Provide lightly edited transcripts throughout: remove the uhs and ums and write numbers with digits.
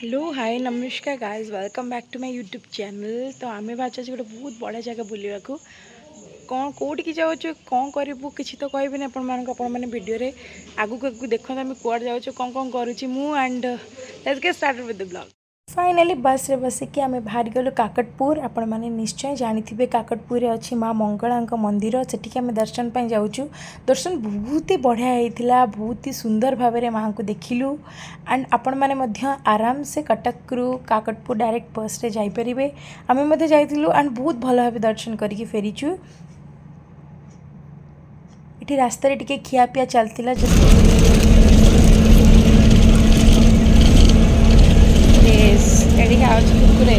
Hello hi नमस्कार guys welcome back to my YouTube channel. तो आम बाहर गोटे बहुत बड़ा जगह बुलवा कौन कौटी जाऊँ कौन करूँ किसी तो कहबी आपने भिडियो आगू आगू देखते आम कौड़ जाऊँ कौन कौन करुँची मु and let's get started with the blog. Finally बस रे बसिकी आम बाहर गलु काकटपुर। आपण मैंने निश्चय जानी काकटपुर अच्छी माँ मंगला मंदिर सेठिक आम दर्शन पर जाऊँ। दर्शन बहुत ही बढ़िया होता, बहुत ही सुंदर भाव में माँ को देखिलु एंड आपण मैंने आराम से कटक रु काकटपुर डायरेक्ट बस रे जापरेंगे। आम जाइलु एंड बहुत भल भाव दर्शन करके फेरीचु। ये रास्तार टे खियापिया चलता कुरकुरे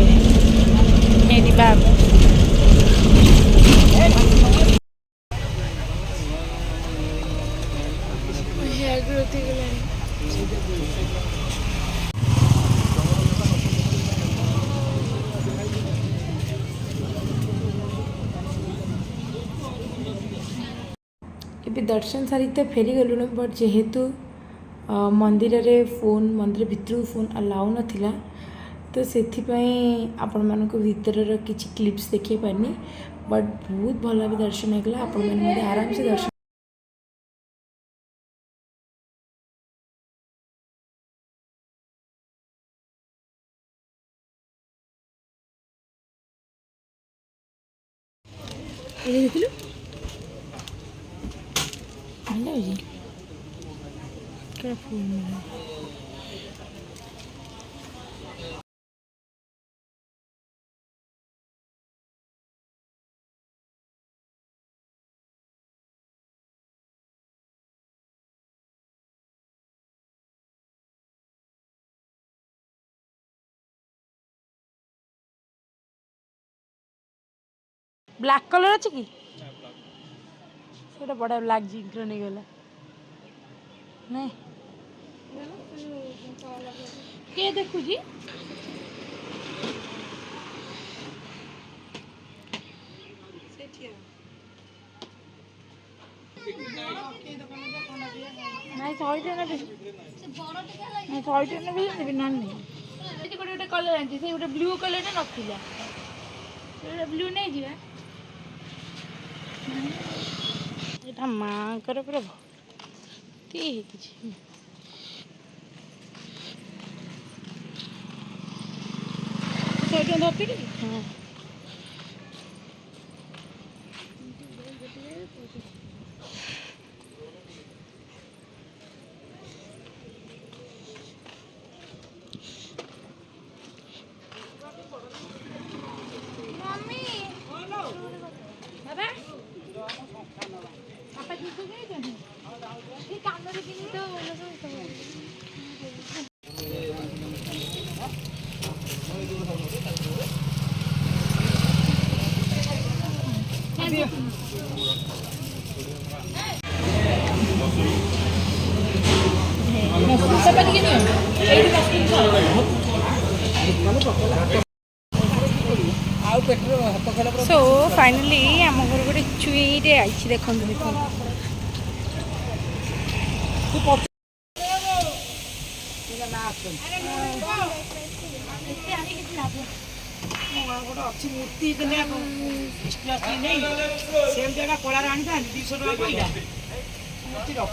ये दर्शन सारी तो फेरी गलुन बट जेहेतु मंदिर रे फोन मंदिर भितर फोन अलाउ नाथिला तो से आपण मानक भीतर किसी क्लिप्स देखी पारनी बट बहुत भल भाव दर्शन होगा। आपण मैंने आराम से दर्शन देखिलु क्या फूल मिला ब्लैक कलर अच्छे कि बड़ा ब्लैक जिंक नहीं गला नहीं के देखु जी नहीं सही ना सही ना गोटे कलर आनी से गोटे ब्लू कलर ना ब्लू नहीं जी यहाँ माँ पूरा भर्ती धरती हाँ सो फाइनली आम घर गोटे चुईटे आई देखो अच्छी मूर्ति कला आनी 200 टका